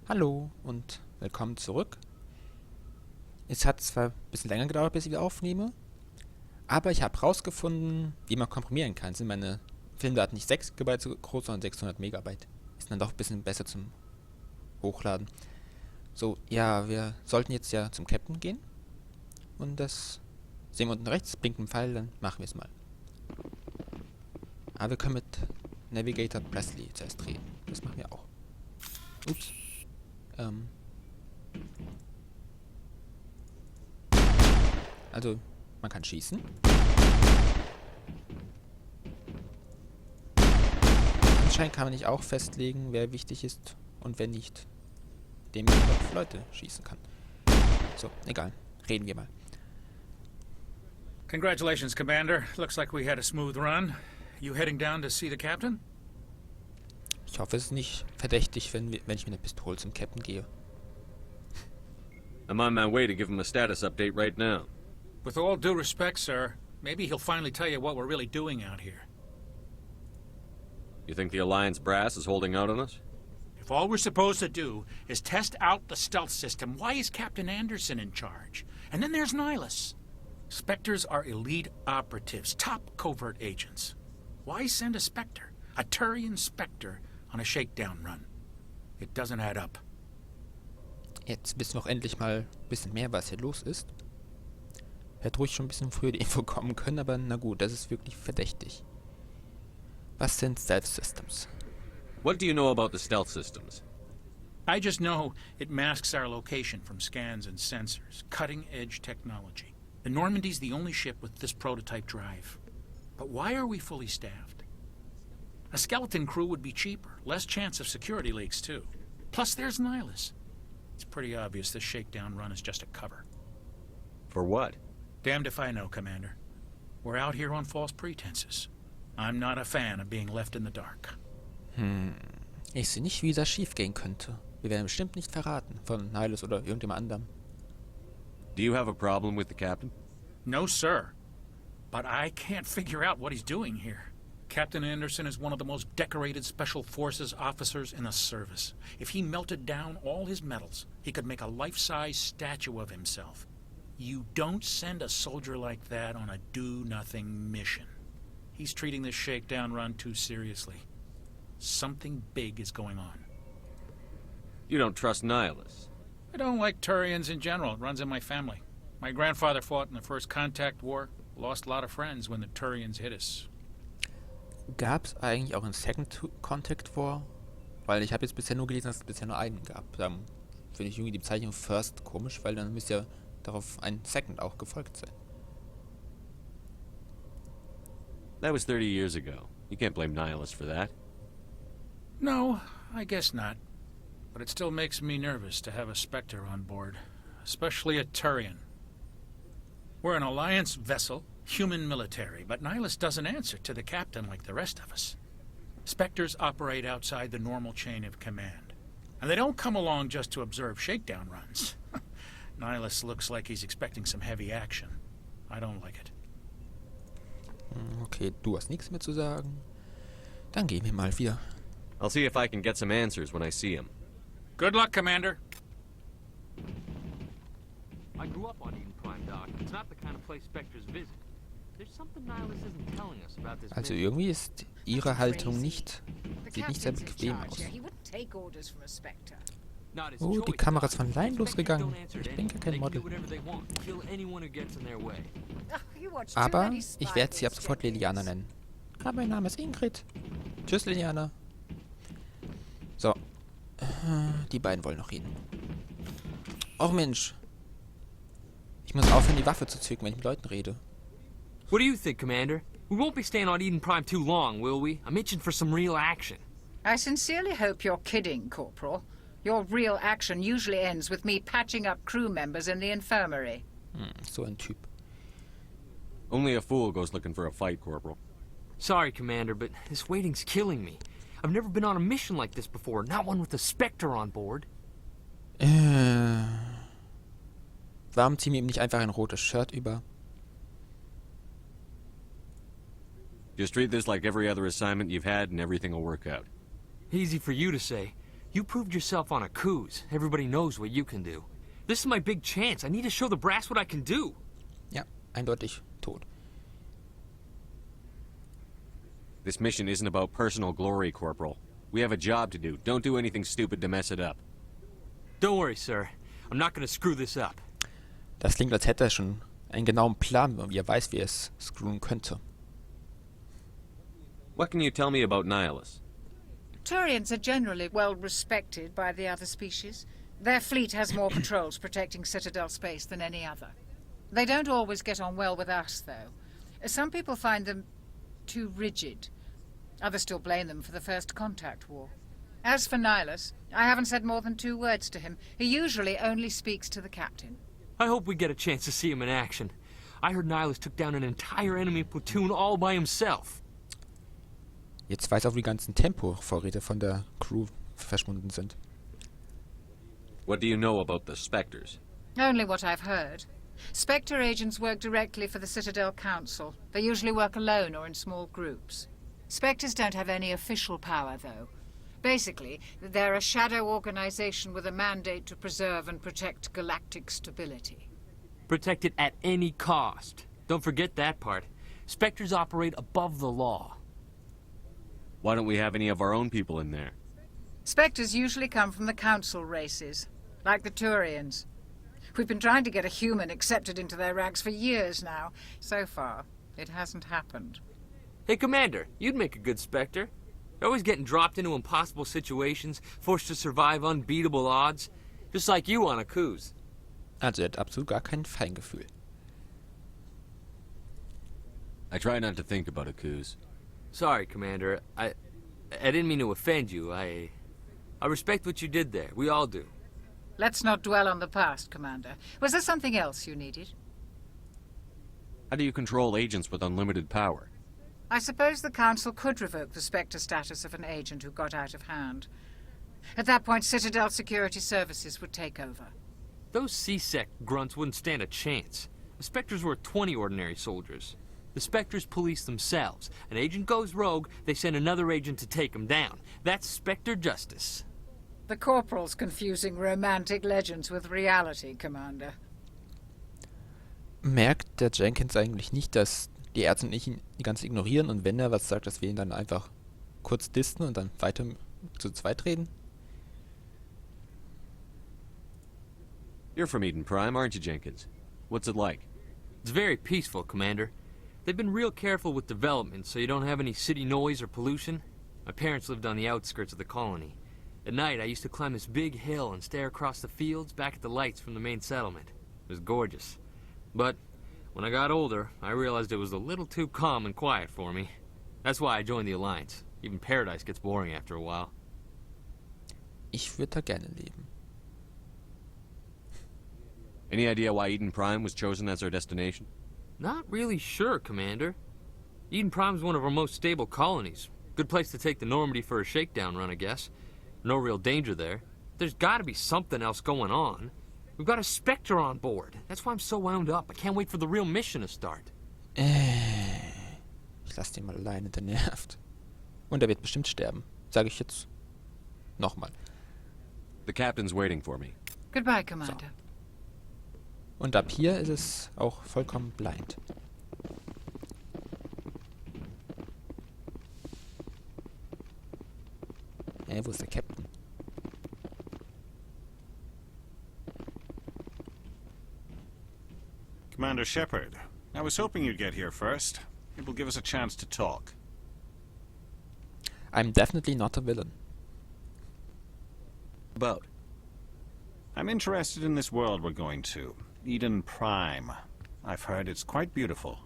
Hallo und willkommen zurück. Es hat zwar ein bisschen länger gedauert, bis ich wieder aufnehme, aber ich habe rausgefunden, wie man komprimieren kann. Sind meine Filmdaten nicht 6 GB so groß, sondern 600 Megabyte. Ist dann doch ein bisschen besser zum Hochladen. So, ja, wir sollten jetzt ja zum Captain gehen. Und das sehen wir unten rechts, blinkt ein Pfeil, dann machen wir es mal. Aber wir können mit Navigator Presley zuerst reden. Das machen wir auch. Ups. Also, man kann schießen. Anscheinend kann man nicht auch festlegen, wer wichtig ist und wer nicht. Dem man auf Leute schießen kann. So, egal. Reden wir mal. Congratulations, Commander. Looks like we had a smooth run. You heading down to see the captain? Ich hoffe, es ist nicht verdächtig, wenn ich mit einer Pistole zum Captain gehe. I'm on my way to give him a status update right now. With all due respect, sir, maybe he'll finally tell you what we're really doing out here. You think the Alliance brass is holding out on us? If all we're supposed to do is test out the stealth system, why is Captain Anderson in charge? And then there's Nihilus. Spectres are elite operatives, top covert agents. Why send a Spectre, a Turian Spectre, on a shakedown run? It doesn't add up. Jetzt wissen wir auch endlich mal ein bisschen mehr, was hier los ist. Hätte ruhig schon ein bisschen früher die Info kommen können, aber na gut, das ist wirklich verdächtig. Was sind Stealth Systems? What do you know about the stealth systems? I just know it masks our location from scans and sensors. Cutting-edge technology. The Normandy's the only ship with this prototype drive. But why are we fully staffed? A skeleton crew would be cheaper, less chance of security leaks too. Plus there's Nihilus. It's pretty obvious this shakedown run is just a cover. For what? Damned if I know, Commander. We're out here on false pretenses. I'm not a fan of being left in the dark. Ich sehe nicht, wie das schief gehen könnte. Wir werden bestimmt nicht verraten von Nihilus oder irgendjemand anderem. Do you have a problem with the captain? No, sir. But I can't figure out what he's doing here. Captain Anderson is one of the most decorated Special Forces officers in the service. If he melted down all his medals, he could make a life-size statue of himself. You don't send a soldier like that on a do-nothing mission. He's treating this shakedown run too seriously. Something big is going on. You don't trust Nihilus? I don't like Turians in general. It runs in my family. My grandfather fought in the First Contact War. Lost a lot of friends when the Turians hit us. Gab es eigentlich auch einen Second Contact War? Weil ich habe jetzt bisher nur gelesen, dass es bisher nur einen gab. Dann finde ich irgendwie die Bezeichnung First komisch, weil dann müsste ja darauf ein Second auch gefolgt sein. That was 30 years ago. You can't blame Nihilus for that. No, I guess not. But it still makes me nervous to have a Spectre on board. Especially a Turian. We're an Alliance vessel, human military, but Nihilus doesn't answer to the captain like the rest of us. Spectres operate outside the normal chain of command. And they don't come along just to observe shakedown runs. Nihilus looks like he's expecting some heavy action. I don't like it. Okay, du hast nichts mehr zu sagen. Dann gehen wir mal wieder. I'll see if I can get some answers when I see him. Good luck, Commander. I grew up on Eden Prime, Doc. It's not the kind of place Spectres visit. There's something Nihilus isn't telling us about this. Also irgendwie ist ihre Haltung nicht, sieht nicht sehr bequem aus. Oh, die Kamera ist von allein losgegangen. Ich bin gar kein Model. Aber ich werde sie ab sofort Liliana nennen. Aber mein Name ist Ingrid. Tschüss, Liliana. So. Die beiden wollen noch reden. Och Mensch. Ich muss aufhören, die Waffe zu zücken, wenn ich mit Leuten rede. What do you think, Commander? We won't be staying on Eden Prime too long, will we? I'm itching for some real action. I sincerely hope you're kidding, Corporal. Your real action usually ends with me patching up crew members in the infirmary. So ein Typ. Only a fool goes looking for a fight, Corporal. Sorry, Commander, but this waiting's killing me. I've never been on a mission like this before, not one with a Spectre on board. Warum ziehen wir ihm nicht einfach ein rotes Shirt über? Just treat this like every other assignment you've had and everything will work out. Easy for you to say. You proved yourself on a cruise. Everybody knows what you can do. This is my big chance. I need to show the brass what I can do. Ja, eindeutig tot. This mission isn't about personal glory, Corporal. We have a job to do. Don't do anything stupid to mess it up. Don't worry, sir. I'm not gonna screw this up. Das klingt, als hätte er schon einen genauen Plan, wie er weiß, wie er es screwen könnte. What can you tell me about Nihilus? Turians are generally well respected by the other species. Their fleet has more patrols protecting Citadel space than any other. They don't always get on well with us, though. Some people find them too rigid. Others still blame them for the First Contact War. As for Nihilus, I haven't said more than 2 words to him. He usually only speaks to the captain. I hope we get a chance to see him in action. I heard Nihilus took down an entire enemy platoon all by himself. Jetzt weiß er, wo die ganzen Tempo-Vorräte von der Crew verschwunden sind. What do you know about the Spectres? Only what I've heard. Spectre agents work directly for the Citadel Council. They usually work alone or in small groups. Spectres don't have any official power, though. Basically, they're a shadow organization with a mandate to preserve and protect galactic stability. Protect it at any cost. Don't forget that part. Spectres operate above the law. Why don't we have any of our own people in there? Spectres usually come from the Council races, like the Turians. We've been trying to get a human accepted into their ranks for years now. So far, it hasn't happened. Hey, Commander, you'd make a good Spectre. You're always getting dropped into impossible situations, forced to survive unbeatable odds. Just like you on a cruise. Also er hat absolut gar kein Feingefühl. I try not to think about Akuz. Sorry, Commander. I didn't mean to offend you. I respect what you did there. We all do. Let's not dwell on the past, Commander. Was there something else you needed? How do you control agents with unlimited power? I suppose the Council could revoke the Spectre status of an agent who got out of hand. At that point, Citadel Security Services would take over. Those C-Sec grunts wouldn't stand a chance. The Spectres were 20 ordinary soldiers. The Spectres police themselves. An agent goes rogue, they send another agent to take him down. That's Spectre justice. The Corporal's confusing romantic legends with reality, Commander. Merkt der Jenkins eigentlich nicht, dass die Ärzte nicht ihn die ganze ignorieren und wenn er was sagt, dass wir ihn dann einfach kurz disten und dann weiter zu zweit reden? You're from Eden Prime, aren't you, Jenkins? What's it like? It's very peaceful, Commander. They've been real careful with development, so you don't have any city noise or pollution. My parents lived on the outskirts of the colony. At night, I used to climb this big hill and stare across the fields back at the lights from the main settlement. It was gorgeous. But when I got older, I realized it was a little too calm and quiet for me. That's why I joined the Alliance. Even Paradise gets boring after a while. Ich würde da gerne leben. Any idea why Eden Prime was chosen as our destination? Not really sure, Commander. Eden Prime's one of our most stable colonies. Good place to take the Normandy for a shakedown run, I guess. No real danger there. There's gotta be something else going on. We've got a Spectre on board. That's why I'm so wound up. I can't wait for the real mission to start. Ich lass den mal alleine, der nervt. Und er wird bestimmt sterben. Sage ich jetzt nochmal. The captain's waiting for me. Goodbye, Commander. Und ab hier ist es auch vollkommen blind. Wo ist der Captain? Commander Shepard, I was hoping you'd get here first. It will give us a chance to talk. I'm definitely not a villain. About? I'm interested in this world we're going to. Eden Prime. I've heard it's quite beautiful.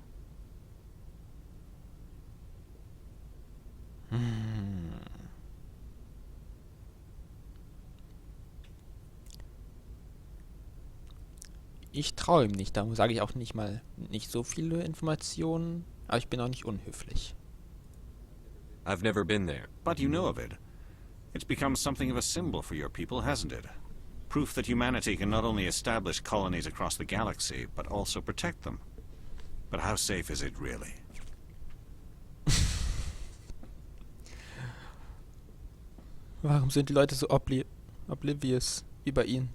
Ich traue ihm nicht, darum sage ich auch nicht so viele Informationen, aber ich bin auch nicht unhöflich. I've never been there. But you know of it. It's become something of a symbol for your people, hasn't it? Proof that humanity can not only establish colonies across the galaxy, but also protect them. But how safe is it really? Warum sind die Leute so oblivious wie bei ihnen?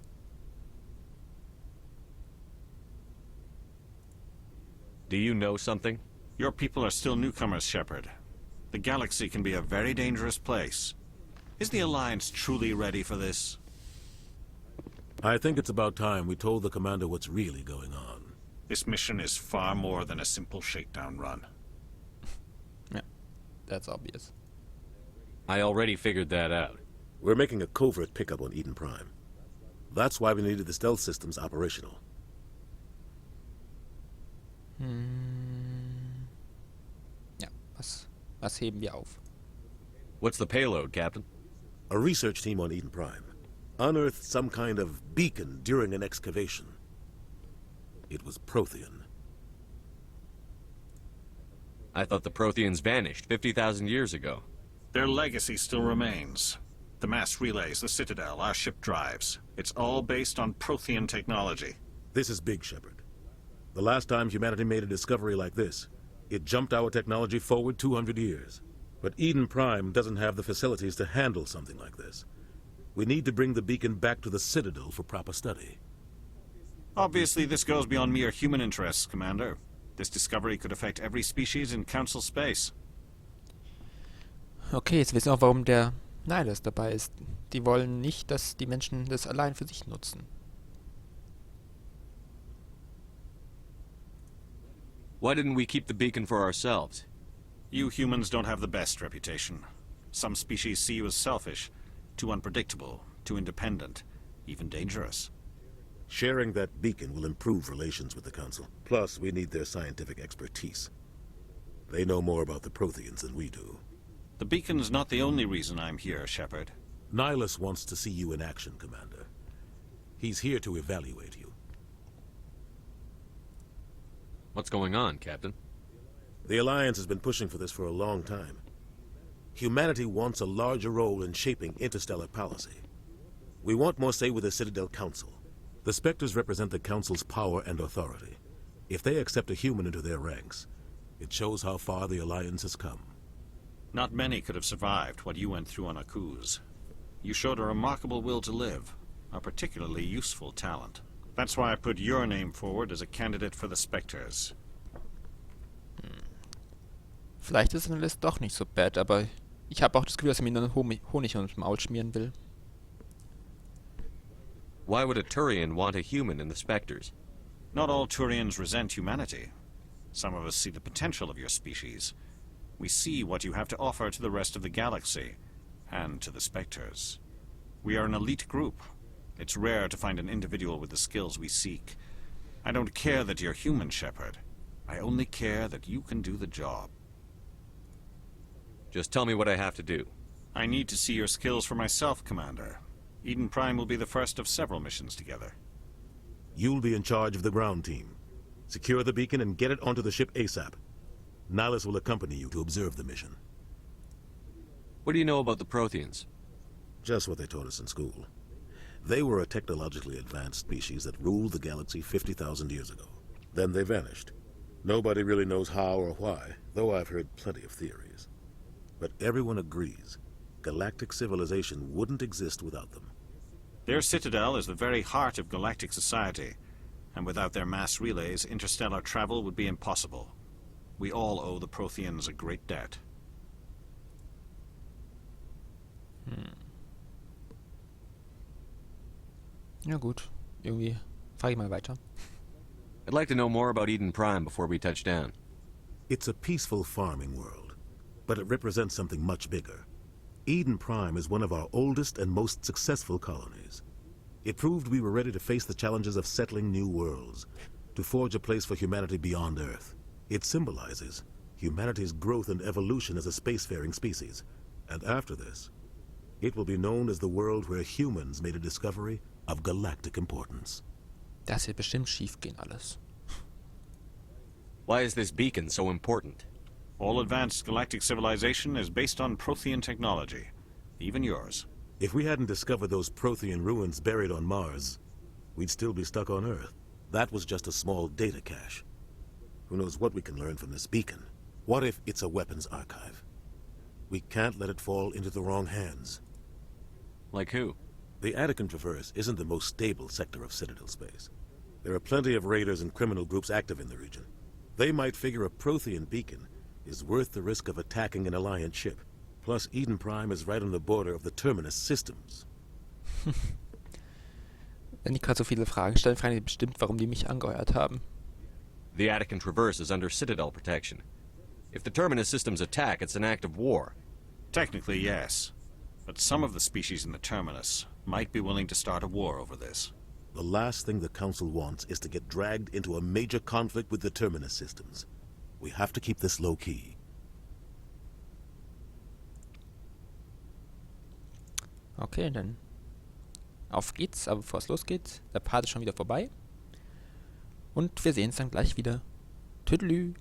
Do you know something? Your people are still newcomers, Shepard. The galaxy can be a very dangerous place. Is the Alliance truly ready for this? I think it's about time we told the commander what's really going on. This mission is far more than a simple shakedown run. Yeah, that's obvious. I already figured that out. We're making a covert pickup on Eden Prime. That's why we needed the stealth systems operational. Ja, was heben wir auf? What's the payload, Captain? A research team on Eden Prime unearthed some kind of beacon during an excavation. It was Prothean. I thought the Protheans vanished 50,000 years ago. Their legacy still remains. The mass relays, the Citadel, our ship drives. It's all based on Prothean technology. This is big, Shepard. The last time humanity made a discovery like this, it jumped our technology forward 200 years. But Eden Prime doesn't have the facilities to handle something like this. We need to bring the beacon back to the Citadel for proper study. Obviously, this goes beyond mere human interests, Commander. This discovery could affect every species in Council space. Okay, jetzt wissen wir auch, warum der Nihilus dabei ist. Die wollen nicht, dass die Menschen das allein für sich nutzen. Why didn't we keep the beacon for ourselves? You humans don't have the best reputation. Some species see you as selfish, too unpredictable, too independent, even dangerous. Sharing that beacon will improve relations with the Council. Plus, we need their scientific expertise. They know more about the Protheans than we do. The beacon's not the only reason I'm here, Shepard. Nihilus wants to see you in action, Commander. He's here to evaluate you. What's going on, Captain? The Alliance has been pushing for this for a long time. Humanity wants a larger role in shaping interstellar policy. We want more say with the Citadel Council. The Spectres represent the Council's power and authority. If they accept a human into their ranks, it shows how far the Alliance has come. Not many could have survived what you went through on Akuz. You showed a remarkable will to live, a particularly useful talent. That's why I put your name forward as a candidate for the Spectres. Vielleicht ist Nihilus doch nicht so bad, aber ich habe auch das Gefühl, dass er mir nur Honig ums Maul schmieren will. Why would a Turian want a human in the Spectres? Not all Turians resent humanity. Some of us see the potential of your species. We see what you have to offer to the rest of the galaxy, and to the Spectres. We are an elite group. It's rare to find an individual with the skills we seek. I don't care that you're human, Shepard. I only care that you can do the job. Just tell me what I have to do. I need to see your skills for myself, Commander. Eden Prime will be the first of several missions together. You'll be in charge of the ground team. Secure the beacon and get it onto the ship ASAP. Nihilus will accompany you to observe the mission. What do you know about the Protheans? Just what they taught us in school. They were a technologically advanced species that ruled the galaxy 50,000 years ago. Then they vanished. Nobody really knows how or why, though I've heard plenty of theories. But everyone agrees, galactic civilization wouldn't exist without them. Their citadel is the very heart of galactic society, and without their mass relays, interstellar travel would be impossible. We all owe the Protheans a great debt. Ja gut, irgendwie frage ich mal weiter. I'd like to know more about Eden Prime before we touch down. It's a peaceful farming world, but it represents something much bigger. Eden Prime is one of our oldest and most successful colonies. It proved we were ready to face the challenges of settling new worlds, to forge a place for humanity beyond Earth. It symbolizes humanity's growth and evolution as a spacefaring species. And after this, it will be known as the world where humans made a discovery of galactic importance. Das wird bestimmt schief gehen alles. Why is this beacon so important? All advanced galactic civilization is based on Prothean technology, even yours. If we hadn't discovered those Prothean ruins buried on Mars, we'd still be stuck on Earth. That was just a small data cache. Who knows what we can learn from this beacon? What if it's a weapons archive? We can't let it fall into the wrong hands. Like who? The Attican Traverse isn't the most stable sector of Citadel space. There are plenty of raiders and criminal groups active in the region. They might figure a Prothean beacon is worth the risk of attacking an Alliance ship. Plus, Eden Prime is right on the border of the Terminus systems. Wenn die gerade so viele Fragen stellen, fragen die bestimmt, warum die mich angeheuert haben. The Attican Traverse is under Citadel protection. If the Terminus systems attack, it's an act of war. Technically, yes. But some of the species in the Terminus might be willing to start a war over this. The last thing the Council wants is to get dragged into a major conflict with the Terminus systems. We have to keep this low-key. Okay, dann auf geht's, aber bevor es losgeht, der Part ist schon wieder vorbei. Und wir sehen uns dann gleich wieder. Tüdelü!